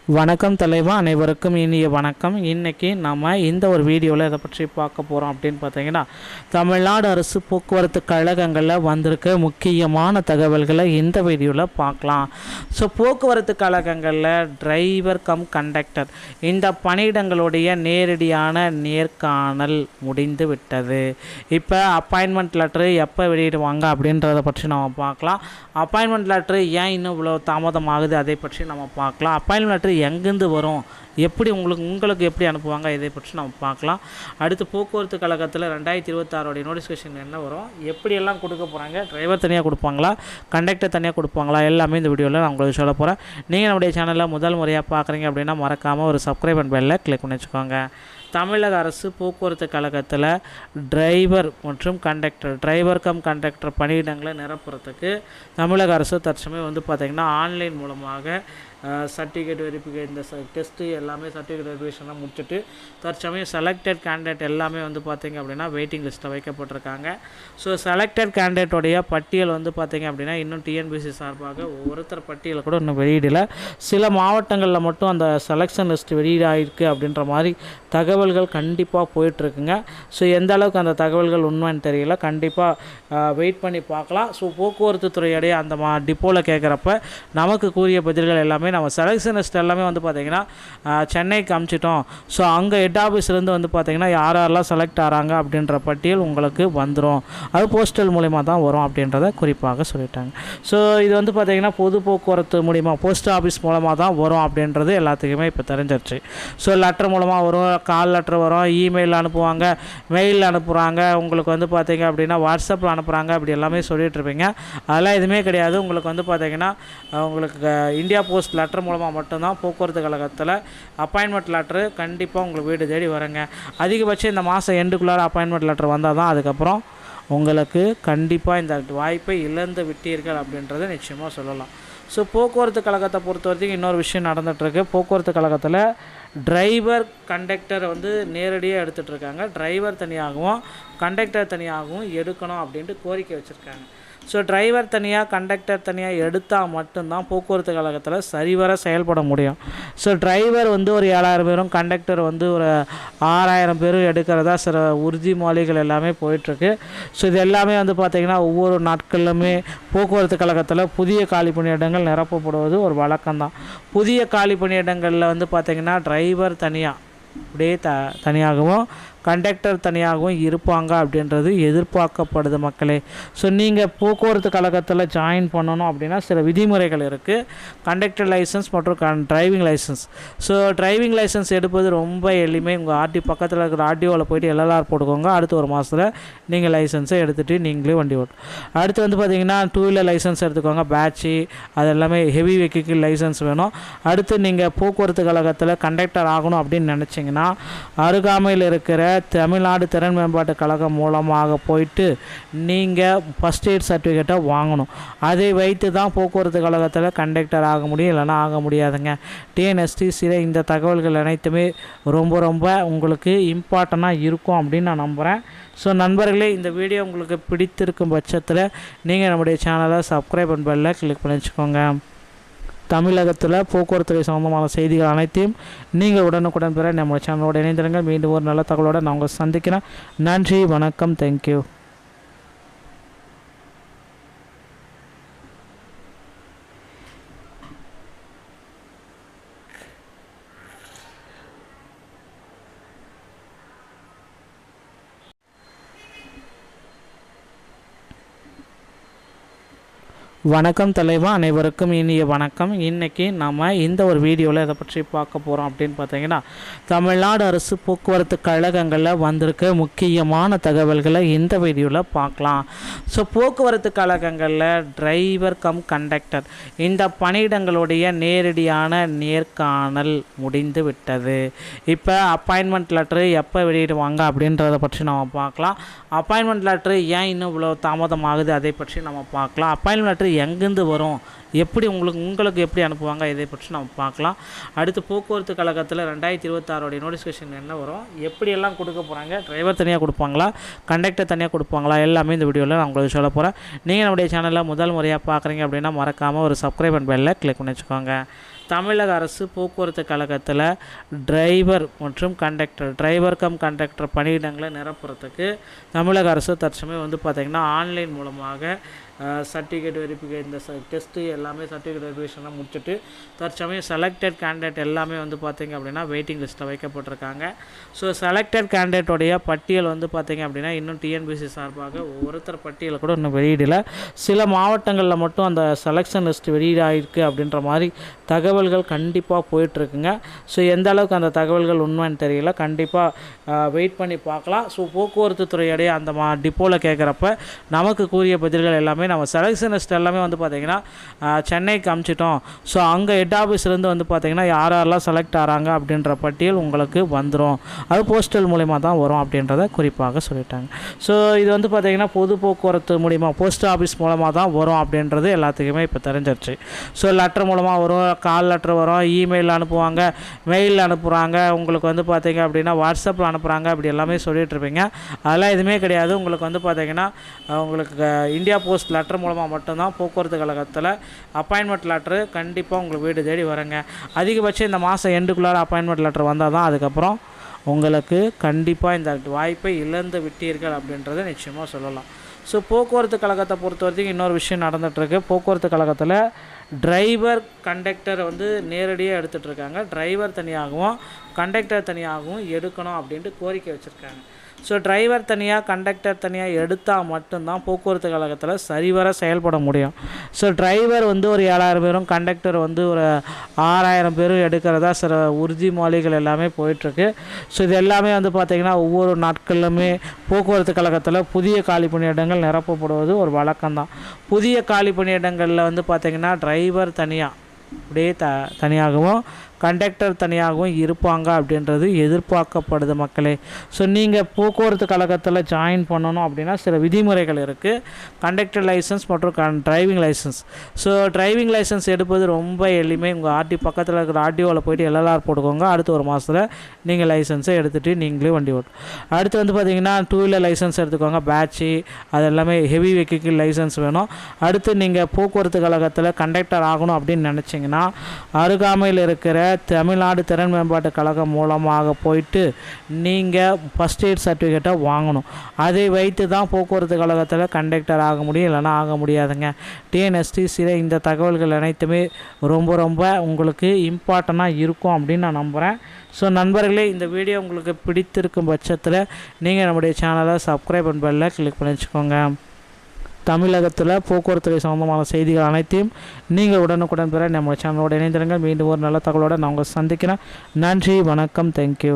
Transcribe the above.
வணக்கம் தலைவா, அனைவருக்கும் இனிய வணக்கம். இன்றைக்கி நம்ம இந்த ஒரு வீடியோவில் இதை பற்றி பார்க்க போகிறோம் அப்படின்னு பார்த்தீங்கன்னா, தமிழ்நாடு அரசு போக்குவரத்து கழகங்களில் வந்திருக்க முக்கியமான தகவல்களை இந்த வீடியோவில் பார்க்கலாம். ஸோ போக்குவரத்து கழகங்களில் டிரைவர் கம் கண்டக்டர் இந்த பணியிடங்களுடைய நேரடியான நேர்காணல் முடிந்து விட்டது. இப்போ அப்பாயின்மெண்ட் லெட்ரு எப்போ வெளியிடுவாங்க அப்படின்றத பற்றி நம்ம பார்க்கலாம். அப்பாயின்மெண்ட் லெட்ரு ஏன் இன்னும் இவ்வளோ தாமதமாகுது அதை பற்றி நம்ம பார்க்கலாம். அப்பாயின்மெண்ட் லெட்ரு எங்கேருந்து வரும், எப்படி உங்களுக்கு எப்படி அனுப்புவாங்க, இதை பற்றி நம்ம பார்க்கலாம். அடுத்து போக்குவரத்து கழகத்தில் 2026 நோட்டிஃபிகேஷன் என்ன வரும், எப்படியெல்லாம் கொடுக்க போகிறாங்க, டிரைவர் தனியாக கொடுப்பாங்களா, கண்டக்டர் தனியாக கொடுப்பாங்களா, எல்லாமே இந்த வீடியோவில் நான் உங்களுக்கு சொல்ல போகிறேன். நீங்கள் நம்முடைய சேனலில் முதல் முறையாக பார்க்குறீங்க அப்படின்னா மறக்காமல் ஒரு சப்ஸ்கிரைப் அண்ட் பெல்லை கிளிக் பண்ணி வச்சுக்கோங்க. தமிழக அரசு போக்குவரத்து கழகத்தில் டிரைவர் மற்றும் கண்டக்டர், டிரைவர் கம் கண்டக்டர் பணியிடங்களை நிரப்புறதுக்கு தமிழக அரசு தற்சமயம் பார்த்திங்கன்னா ஆன்லைன் மூலமாக சர்டிஃபிகேட் வெரிஃபிகேஷன் இந்த டெஸ்ட்டு எல்லாமே சர்டிஃபிகேட் வெரிஃபிகேஷன்லாம் முடிச்சுட்டு தற்சமயம் செலக்டட் கேண்டிடேட் எல்லாமே பார்த்திங்க அப்படின்னா வெயிட்டிங் லிஸ்ட்டில் வைக்கப்பட்டிருக்காங்க. ஸோ செலக்டட் கேண்டிடேட்டோடைய பட்டியல் பார்த்திங்க அப்படின்னா இன்னும் டிஎன்பிசி சார்பாக ஒவ்வொருத்தர் பட்டியலை கூட இன்னும் வெளியிடலை. சில மாவட்டங்களில் மட்டும் அந்த செலெக்ஷன் லிஸ்ட் வெளியிடாயிருக்கு அப்படின்ற மாதிரி தகவல்கள் கண்டிப்பாக போயிட்டுருக்குங்க. ஸோ எந்த அளவுக்கு அந்த தகவல்கள் உண்மைன்னு தெரியல, கண்டிப்பாக வெயிட் பண்ணி பார்க்கலாம். ஸோ போக்குவரத்து துறையுடைய அந்த டிப்போவில் கேட்குறப்ப நமக்கு கூறிய பதில்கள் எல்லாமே நம்ம செலெக்ஷன் லிஸ்ட் எல்லாமே பார்த்திங்கன்னா சென்னைக்கு அனுப்பிச்சிட்டோம். ஸோ அங்கே ஹெட் ஆஃபீஸ்லேருந்து பார்த்திங்கன்னா யாரெல்லாம் செலக்ட் ஆகிறாங்க அப்படின்ற பட்டியல் உங்களுக்கு வந்துடும். அது போஸ்டல் மூலிமா தான் வரும் அப்படின்றத குறிப்பாக சொல்லிட்டாங்க. ஸோ இது பார்த்திங்கன்னா பொது போக்குவரத்து மூலிமா போஸ்ட் ஆஃபீஸ் மூலமாக தான் வரும் அப்படின்றது எல்லாத்துக்குமே இப்போ தெரிஞ்சிருச்சு. ஸோ லெட்டர் மூலமாக வரும், கால் லெட்டர் வரும், இமெயில் அனுப்புவாங்க, மெயில் அனுப்புகிறாங்க, உங்களுக்கு பார்த்திங்க அப்படின்னா வாட்ஸ்அப்பில் அனுப்புகிறாங்க, அப்படி எல்லாமே சொல்லிகிட்ருப்பீங்க. அதெல்லாம் எதுவுமே கிடையாது. உங்களுக்கு பார்த்திங்கன்னா உங்களுக்கு இந்தியா போஸ்ட் லெட்டர் மூலமாக மட்டும்தான் போக்குவரத்து கழகத்தில் அப்பாயின்மெண்ட் லெட்ரு கண்டிப்பாக உங்களுக்கு வீடு தேடி வருங்க. அதிகபட்சம் இந்த மாதம் எண்டுக்குள்ளார அப்பாயின்மெண்ட் லெட்டர் வந்தால் தான் அதுக்கப்புறம் உங்களுக்கு கண்டிப்பாக இந்த வாய்ப்பை இழந்து விட்டீர்கள் அப்படின்றத நிச்சயமாக சொல்லலாம். ஸோ போக்குவரத்து கழகத்தை பொறுத்த வரைக்கும் இன்னொரு விஷயம் நடந்துகிட்ருக்கு. போக்குவரத்து கழகத்தில் டிரைவர் கண்டக்டர் நேரடியாக எடுத்துகிட்ருக்காங்க. டிரைவர் தனியாகவும் கண்டக்டர் தனியாகவும் எடுக்கணும் அப்படின்ட்டு கோரிக்கை வச்சுருக்காங்க. ஸோ டிரைவர் தனியாக கண்டக்டர் தனியாக எடுத்தால் மட்டும்தான் போக்குவரத்து கழகத்தில் சரிவர செயல்பட முடியும். ஸோ டிரைவர் ஒரு 7000 பேரும் கண்டக்டர் ஒரு 6000 பேரும் எடுக்கிறதா சில உறுதிமொழிகள் எல்லாமே போயிட்டுருக்கு. ஸோ இது எல்லாமே பார்த்திங்கன்னா ஒவ்வொரு நாட்களிலுமே போக்குவரத்து கழகத்தில் புதிய காலி பணியிடங்கள் நிரப்பப்படுவது ஒரு வழக்கம்தான். புதிய காலி பணியிடங்களில் பார்த்திங்கன்னா டிரைவர் தனியாக அப்படியே தனியாகவும் கண்டக்டர் தனியாகவும் இருப்பாங்க அப்படின்றது எதிர்பார்க்கப்படுது மக்களே. ஸோ நீங்கள் போக்குவரத்து கழகத்தில் ஜாயின் பண்ணணும் அப்படின்னா சில விதிமுறைகள் இருக்குது. கண்டக்டர் லைசன்ஸ் மற்றும் driving licence. So driving licence எடுப்பது ரொம்ப எளிமை. உங்கள் பக்கத்தில் இருக்கிற ஆர்டிஓவில் போய்ட்டு எல்எல்ஆர் போட்டுக்கோங்க. அடுத்த ஒரு மாதத்தில் நீங்கள் லைசன்ஸை எடுத்துகிட்டு நீங்களே வண்டி ஓட்டும். அடுத்து பார்த்திங்கன்னா 2 வீலர் லைசன்ஸ் எடுத்துக்கோங்க, பேட்சி, அது எல்லாமே ஹெவி வெஹிக்கிள் லைசன்ஸ் வேணும். அடுத்து நீங்கள் போக்குவரத்து கழகத்தில் கண்டக்டர் ஆகணும் அப்படின்னு நினச்சிங்கன்னா அருகாமையில் இருக்கிற தமிழ்நாடு திறன் மேம்பாட்டு கழகம் மூலமாக போயிட்டு நீங்கள் ஃபஸ்ட் எய்ட் சர்டிஃபிகேட்டை வாங்கணும். அதை வைத்து தான் போக்குவரத்து கழகத்தில் கண்டக்டர் ஆக முடியும், இல்லைனா ஆக முடியாதுங்க. டிஎன்எஸ்டிசியில் இந்த தகவல்கள் அனைத்துமே ரொம்ப உங்களுக்கு இம்பார்ட்டண்ட்டாக இருக்கும் அப்படின்னு நான் நம்புகிறேன். ஸோ நண்பர்களே, இந்த வீடியோ உங்களுக்கு பிடித்திருக்கும் பட்சத்தில் நீங்கள் நம்முடைய சேனலை சப்ஸ்கிரைப் அண்ட் பெல்லை கிளிக் பண்ணி வச்சுக்கோங்க. தமிழகத்தில் போக்குவரத்துறை சம்பந்தமான செய்திகள் அனைத்தையும் நீங்கள் உடனுக்குடன் பெற நம்ம சேனலோட இணைந்திருங்கள். மீண்டும் ஒரு நல்ல தகவலோடு நான் உங்களை சந்திக்கிறேன். நன்றி, வணக்கம், தேங்க்யூ. வணக்கம் தலைவா, அனைவருக்கும் இனிய வணக்கம். இன்றைக்கி நம்ம இந்த ஒரு வீடியோவில் இதை பற்றி பார்க்க போகிறோம் அப்படின்னு பார்த்தீங்கன்னா, தமிழ்நாடு அரசு போக்குவரத்து கழகங்களில் வந்திருக்க முக்கியமான தகவல்களை இந்த வீடியோவில் பார்க்கலாம். ஸோ போக்குவரத்து கழகங்களில் டிரைவர் கம் கண்டக்டர் இந்த பணியிடங்களுடைய நேரடியான நேர்காணல் முடிந்து விட்டது. இப்போ அப்பாயின்மெண்ட் லெட்ரு எப்போ வெளியிடுவாங்க அப்படின்றத பற்றி நம்ம பார்க்கலாம். அப்பாயின்மெண்ட் லெட்ரு ஏன் இன்னும் இவ்வளோ தாமதமாகுது அதை பற்றி நம்ம பார்க்கலாம். அப்பாயின்மெண்ட் லெட்ரு எங்கேருந்து வரும், எப்படி உங்களுக்கு எப்படி அனுப்புவாங்க, இதை பற்றி நம்ம பார்க்கலாம். அடுத்து போக்குவரத்து கழகத்தில் 2026 நோட்டிஃபிகேஷன் என்ன வரும், எப்படியெல்லாம் கொடுக்க போகிறாங்க, டிரைவர் தனியாக கொடுப்பாங்களா, கண்டக்டர் தனியாக கொடுப்பாங்களா, எல்லாமே இந்த வீடியோவில் நான் உங்களுக்கு சொல்ல போகிறேன். நீங்கள் நம்முடைய சேனலில் முதல் முறையாக பார்க்குறீங்க அப்படின்னா மறக்காமல் ஒரு சப்ஸ்கிரைப் அண்ட் பெல்லை கிளிக் பண்ணி வச்சுக்கோங்க. தமிழக அரசு போக்குவரத்து கழகத்தில் டிரைவர் மற்றும் கண்டக்டர், டிரைவர் கம் கண்டக்டர் பணியிடங்களை நிரப்புறதுக்கு தமிழக அரசு தற்சமயம் பார்த்திங்கன்னா ஆன்லைன் மூலமாக சர்டிஃபிகேட் வெரிஃபிகேஷன், இந்த டெஸ்ட்டு எல்லாமே சர்டிஃபிகேட் வெரிஃபிகேஷன்லாம் முடிச்சுட்டு தற்சமயம் செலக்டட் கேண்டிடேட் எல்லாமே பார்த்திங்க அப்படின்னா வெயிட்டிங் லிஸ்ட்டில் வைக்கப்பட்டிருக்காங்க. ஸோ செலக்டட் கேண்டிடேட்டோடைய பட்டியல் பார்த்திங்க அப்படின்னா இன்னும் டிஎன்பிசி சார்பாக ஒவ்வொருத்தர் பட்டியலை கூட இன்னும் வெளியிடலை. சில மாவட்டங்களில் மட்டும் அந்த செலெக்ஷன் லிஸ்ட் வெளியிடாயிருக்கு அப்படின்ற மாதிரி தகவல்கள் கண்டிப்பாக போயிட்டுருக்குங்க. ஸோ எந்த அளவுக்கு அந்த தகவல்கள் உண்மைன்னு தெரியல, கண்டிப்பாக வெயிட் பண்ணி பார்க்கலாம். ஸோ போக்குவரத்து துறையுடைய அந்த டிப்போவில் கேட்குறப்ப நமக்கு கூறிய பதில்கள் எல்லாமே நம்ம செலெக்ஷன் லிஸ்ட் எல்லாமே பார்த்திங்கன்னா சென்னைக்கு அனுப்பிச்சிட்டோம். ஸோ அங்கே ஹெட் ஆஃபீஸ்லேருந்து பார்த்திங்கன்னா யாரெல்லாம் செலக்ட் ஆகிறாங்க அப்படின்ற பட்டியல் உங்களுக்கு வந்துடும். அது போஸ்டல் மூலிமா தான் வரும் அப்படின்றத குறிப்பாக சொல்லிட்டாங்க. ஸோ இது பார்த்திங்கன்னா பொது போக்குவரத்து மூலிமா போஸ்ட் ஆஃபீஸ் மூலமாக தான் வரும் அப்படின்றது எல்லாத்துக்குமே இப்போ தெரிஞ்சிருச்சு. ஸோ லெட்டர் மூலமாக வரும், கால் லெட்டர் வரும், இமெயில் அனுப்புவாங்க, மெயிலில் அனுப்புகிறாங்க, உங்களுக்கு பார்த்திங்க அப்படின்னா வாட்ஸ்அப்பில் அனுப்புகிறாங்க, அப்படி எல்லாமே சொல்லிகிட்டு இருப்பீங்க. அதெல்லாம் எதுவுமே கிடையாது. உங்களுக்கு பார்த்திங்கன்னா உங்களுக்கு இந்தியா போஸ்ட் லெட்டர் மூலமாக மட்டும்தான் போக்குவரத்து கழகத்தில் அப்பாயின்மெண்ட் லெட்ரு கண்டிப்பாக உங்களுக்கு வீடு தேடி வரங்க. அதிகபட்சம் இந்த மாதம் எண்டுக்குள்ளார அப்பாயின்மெண்ட் லெட்டர் வந்தால் தான் அதுக்கப்புறம் உங்களுக்கு கண்டிப்பாக இந்த வாய்ப்பை இழந்து விட்டீர்கள் அப்படின்றத நிச்சயமாக சொல்லலாம். ஸோ போக்குவரத்து கழகத்தை பொறுத்த வரைக்கும் இன்னொரு விஷயம் நடந்துகிட்ருக்கு. போக்குவரத்து கழகத்தில் டிரைவர் கண்டக்டர் நேரடியாக எடுத்துகிட்ருக்காங்க. டிரைவர் தனியாகவும் கண்டக்டர் தனியாகவும் எடுக்கணும் அப்படின்ட்டு கோரிக்கை வச்சுருக்காங்க. ஸோ டிரைவர் தனியாக கண்டக்டர் தனியாக எடுத்தால் மட்டும்தான் போக்குவரத்து கழகத்தில் சரிவர செயல்பட முடியும். ஸோ டிரைவர் ஒரு 7000 பேரும் கண்டக்டர் ஒரு 6000 பேரும் எடுக்கிறதா சில உறுதிமொழிகள் எல்லாமே போயிட்டுருக்கு. ஸோ இது எல்லாமே பார்த்திங்கன்னா ஒவ்வொரு நாட்களிலுமே போக்குவரத்து கழகத்தில் புதிய காலி பணியிடங்கள் நிரப்பப்படுவது ஒரு வழக்கம்தான். புதிய காலி பணியிடங்களில் பார்த்திங்கன்னா டிரைவர் தனியாக அப்படியே தனியாகவும் கண்டக்டர் தனியாகவும் இருப்பாங்க அப்படின்றது எதிர்பார்க்கப்படுது மக்களே. ஸோ நீங்கள் போக்குவரத்து கழகத்தில் ஜாயின் பண்ணணும் அப்படின்னா சில விதிமுறைகள் இருக்குது. கண்டக்டர் லைசன்ஸ் மற்றும் driving licence. So driving licence எடுப்பது ரொம்ப எளிமை. உங்கள் பக்கத்தில் இருக்கிற ஆர்டிஓவில் போய்ட்டு எல்எல்ஆர் போட்டுக்கோங்க. அடுத்து ஒரு மாதத்தில் நீங்கள் லைசன்ஸை எடுத்துகிட்டு நீங்களே வண்டி ஓட்டும். அடுத்து பார்த்திங்கன்னா 2 வீலர் லைசன்ஸ் எடுத்துக்கோங்க, பேட்சி, அது எல்லாமே ஹெவி வெஹிக்கிள் லைசன்ஸ் வேணும். அடுத்து நீங்கள் போக்குவரத்து கழகத்தில் கண்டக்டர் ஆகணும் அப்படின்னு நினச்சிங்கன்னா அருகாமையில் இருக்கிற தமிழ்நாடு திறன் மேம்பாட்டு கழகம் மூலமாக போயிட்டு நீங்கள் ஃபஸ்ட் எய்ட் சர்டிஃபிகேட்டை வாங்கணும். அதை வைத்து தான் போக்குவரத்து கழகத்தில் கண்டக்டர் ஆக முடியும், இல்லைனா ஆக முடியாதுங்க. டிஎன்எஸ்டிசியில் இந்த தகவல்கள் அனைத்துமே ரொம்ப உங்களுக்கு இம்பார்ட்டண்ட்டாக இருக்கும் அப்படின்னு நான் நம்புகிறேன். ஸோ நண்பர்களே, இந்த வீடியோ உங்களுக்கு பிடித்திருக்கும் பட்சத்தில் நீங்கள் நம்முடைய சேனலை சப்ஸ்கிரைப் அண்ட் பெல்லை கிளிக் பண்ணி வச்சுக்கோங்க. தமிழகத்தில் போக்குவரத்துறை சம்பந்தமான செய்திகள் அனைத்தையும் நீங்கள் உடனுக்குடன் பெற நம்ம சேனலோட இணைந்திருங்கள். மீண்டும் ஒரு நல்ல தகவலோடு நான் உங்களை சந்திக்கிறேன். நன்றி, வணக்கம், தேங்க்யூ.